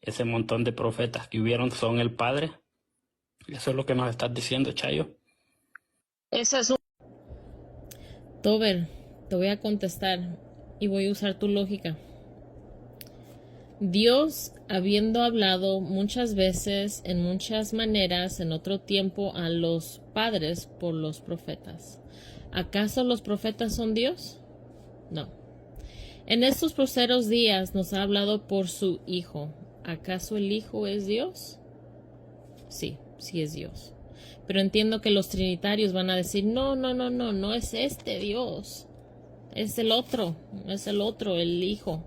ese montón de profetas que hubieron son el Padre. Eso es lo que nos estás diciendo, Chayo. Esa es un... Tober, te voy a contestar y voy a usar tu lógica. Dios, habiendo hablado muchas veces, en muchas maneras, en otro tiempo, a los padres por los profetas. ¿Acaso los profetas son Dios? No. En estos postreros días nos ha hablado por su Hijo. ¿Acaso el Hijo es Dios? Sí, sí es Dios. Pero entiendo que los trinitarios van a decir, no es este Dios. Es el otro, el Hijo.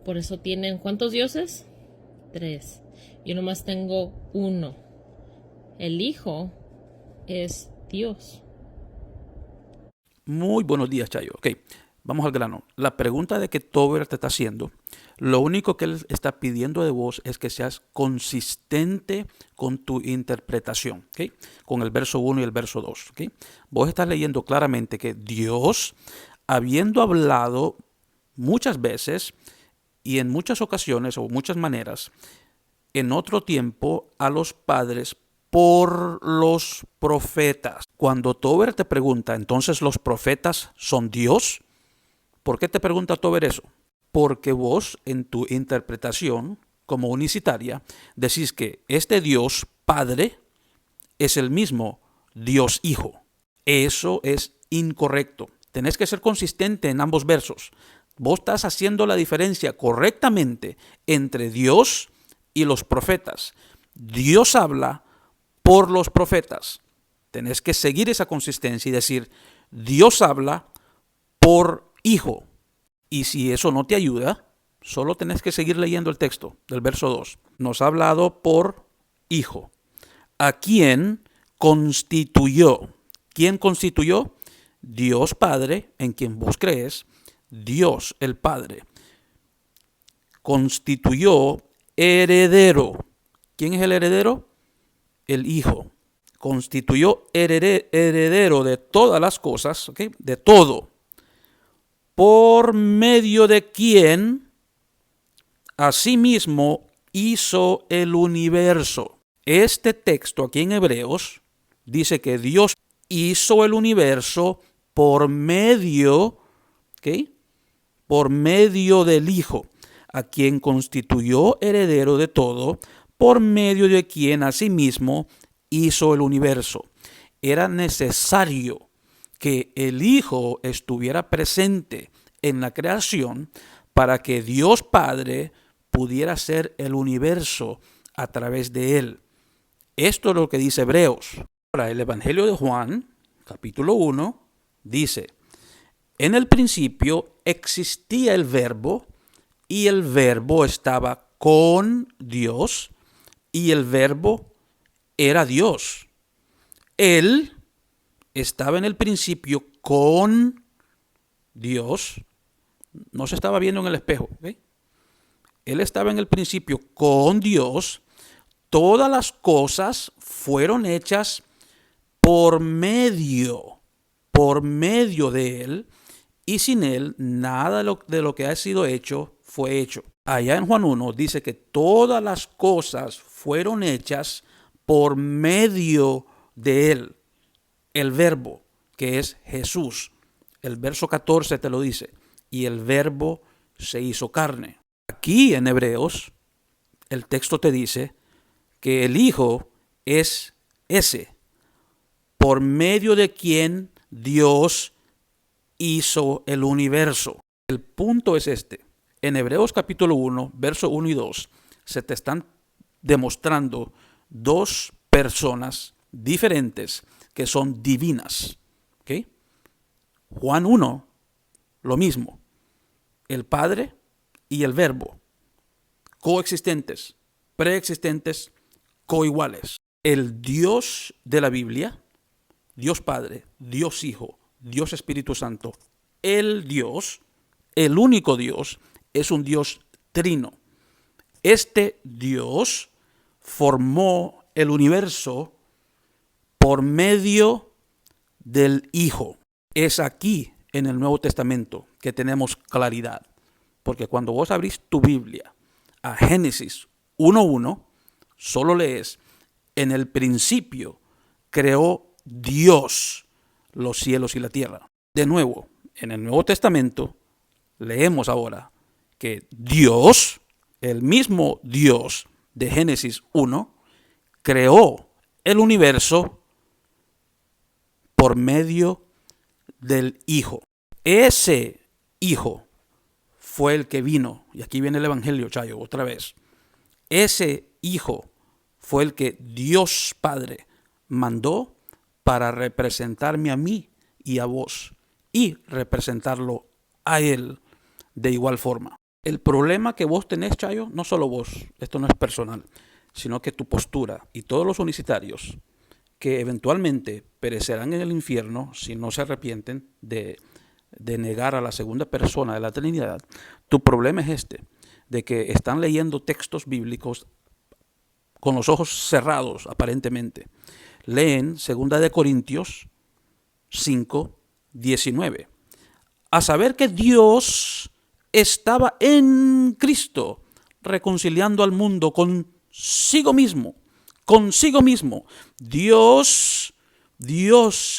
Por eso tienen, ¿cuántos dioses? 3. Yo nomás tengo uno. El Hijo es Dios. Muy buenos días, Chayo. Ok, vamos al grano. La pregunta de que Tober te está haciendo, lo único que él está pidiendo de vos es que seas consistente con tu interpretación, ¿ok? Con el verso 1 y el verso 2, ¿ok? Vos estás leyendo claramente que Dios, habiendo hablado muchas veces y en muchas ocasiones o muchas maneras, en otro tiempo a los padres por los profetas. Cuando Tober te pregunta, entonces los profetas son Dios, ¿por qué te pregunta Tober eso? Porque vos en tu interpretación como unicitaria decís que este Dios Padre es el mismo Dios Hijo. Eso es incorrecto. Tenés que ser consistente en ambos versos. Vos estás haciendo la diferencia correctamente entre Dios y los profetas. Dios habla por los profetas. Tenés que seguir esa consistencia y decir, Dios habla por Hijo. Y si eso no te ayuda, solo tenés que seguir leyendo el texto del verso 2. Nos ha hablado por Hijo. ¿A quién constituyó? ¿Quién constituyó? Dios Padre, en quien vos crees, Dios el Padre. Constituyó heredero. ¿Quién es el heredero? El Hijo. Constituyó heredero de todas las cosas, ¿okay? De todo. Por medio de quien asimismo hizo el universo. Este texto aquí en Hebreos dice que Dios hizo el universo por medio, ¿okay? Por medio del Hijo, a quien constituyó heredero de todo, por medio de quien asimismo hizo el universo. Era necesario que el Hijo estuviera presente en la creación para que Dios Padre pudiera hacer el universo a través de él. Esto es lo que dice Hebreos. Ahora, el Evangelio de Juan, capítulo 1, dice, en el principio existía el Verbo, y el Verbo estaba con Dios, y el Verbo era Dios. Él estaba en el principio con Dios. No se estaba viendo en el espejo, ¿okay? Él estaba en el principio con Dios. Todas las cosas fueron hechas por medio de Él, y sin Él nada de lo que ha sido hecho fue hecho. Allá en Juan 1 dice que todas las cosas fueron hechas por medio de Él, el Verbo, que es Jesús. El verso 14 te lo dice, y el Verbo se hizo carne. Aquí en Hebreos, el texto te dice que el Hijo es ese, por medio de quien Dios hizo el universo. El punto es este. En Hebreos capítulo 1, verso 1 y 2, se te están demostrando dos personas diferentes que son divinas. ¿Okay? Juan 1, lo mismo. El Padre y el Verbo, coexistentes, preexistentes, coiguales. El Dios de la Biblia, Dios Padre, Dios Hijo, Dios Espíritu Santo, el Dios, el único Dios, es un Dios trino. Este Dios formó el universo por medio del Hijo. Es aquí en el Nuevo Testamento que tenemos claridad. Porque cuando vos abrís tu Biblia a Génesis 1:1, solo lees: en el principio creó Dios los cielos y la tierra. De nuevo, en el Nuevo Testamento leemos ahora que Dios, el mismo Dios de Génesis 1, creó el universo por medio del Hijo. Ese Hijo fue el que vino, y aquí viene el Evangelio, Chayo, otra vez. Ese Hijo fue el que Dios Padre mandó para representarme a mí y a vos, y representarlo a Él de igual forma. El problema que vos tenés, Chayo, no solo vos, esto no es personal, sino que tu postura y todos los unicitarios que eventualmente perecerán en el infierno si no se arrepienten de negar a la segunda persona de la Trinidad, tu problema es de que están leyendo textos bíblicos con los ojos cerrados, aparentemente. Leen 2 Corintios 5:19. A saber que Dios estaba en Cristo, reconciliando al mundo consigo mismo. Consigo mismo. Dios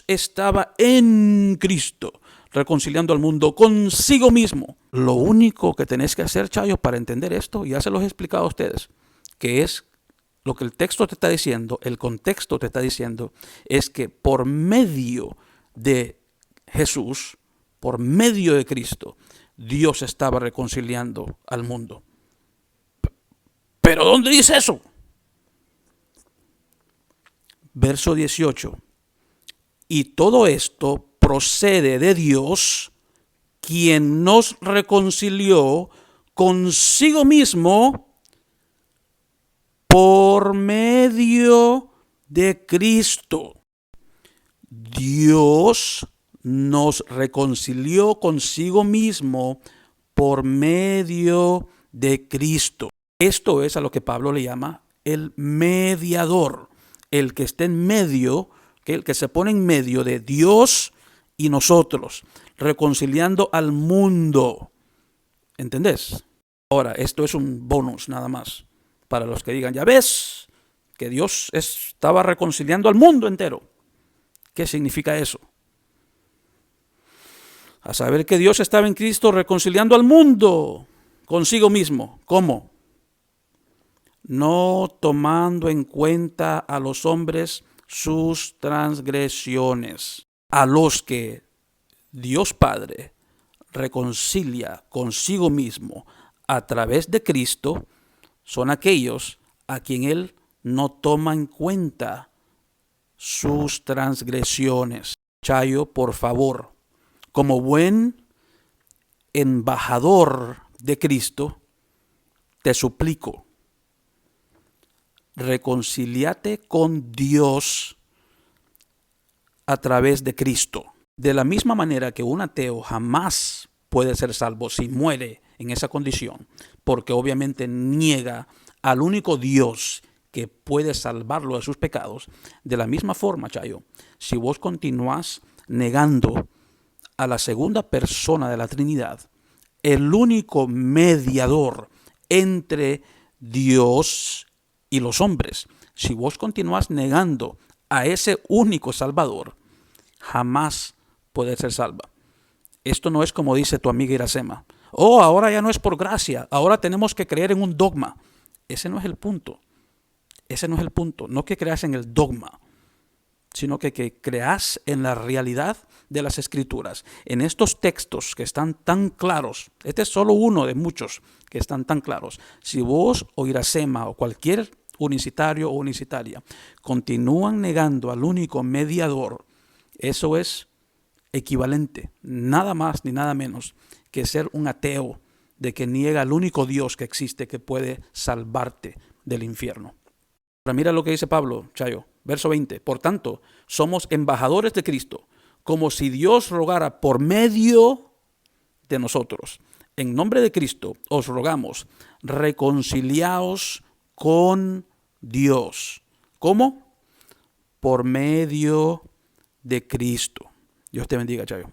estaba en Cristo, reconciliando al mundo consigo mismo. Lo único que tenés que hacer, Chayo, para entender esto, ya se los he explicado a ustedes, que es lo que el texto te está diciendo, el contexto te está diciendo, es que por medio de Jesús, por medio de Cristo, Dios estaba reconciliando al mundo. ¿Pero dónde dice eso? Verso 18. Y todo esto procede de Dios, quien nos reconcilió consigo mismo por medio de Cristo. Dios nos reconcilió consigo mismo por medio de Cristo. Esto es a lo que Pablo le llama el mediador, el que está en medio, el que se pone en medio de Dios y nosotros, reconciliando al mundo. ¿Entendés? Ahora, esto es un bonus nada más, para los que digan, ya ves, que Dios estaba reconciliando al mundo entero. ¿Qué significa eso? A saber que Dios estaba en Cristo reconciliando al mundo consigo mismo. ¿Cómo? No tomando en cuenta a los hombres sus transgresiones, a los que Dios Padre reconcilia consigo mismo a través de Cristo, son aquellos a quien Él no toma en cuenta sus transgresiones. Chayo, por favor, como buen embajador de Cristo, te suplico, reconcíliate con Dios a través de Cristo. De la misma manera que un ateo jamás puede ser salvo si muere en esa condición, porque obviamente niega al único Dios que puede salvarlo de sus pecados. De la misma forma, Chayo, si vos continuás negando a la segunda persona de la Trinidad, el único mediador entre Dios y los hombres, si vos continuás negando a ese único Salvador, jamás podés ser salva. Esto no es como dice tu amiga Iracema. Oh, ahora ya no es por gracia, ahora tenemos que creer en un dogma. Ese no es el punto. Ese no es el punto. No que creas en el dogma, sino que creas en la realidad de las Escrituras. En estos textos que están tan claros, este es solo uno de muchos que están tan claros. Si vos o Iracema o cualquier unicitario o unicitaria continúan negando al único mediador, eso es equivalente, nada más ni nada menos que ser un ateo, de que niega al único Dios que existe que puede salvarte del infierno. Ahora mira lo que dice Pablo, Chayo, verso 20. Por tanto, somos embajadores de Cristo, como si Dios rogara por medio de nosotros. En nombre de Cristo os rogamos, reconciliaos con Dios. ¿Cómo? Por medio de Cristo. Dios te bendiga, Chayo.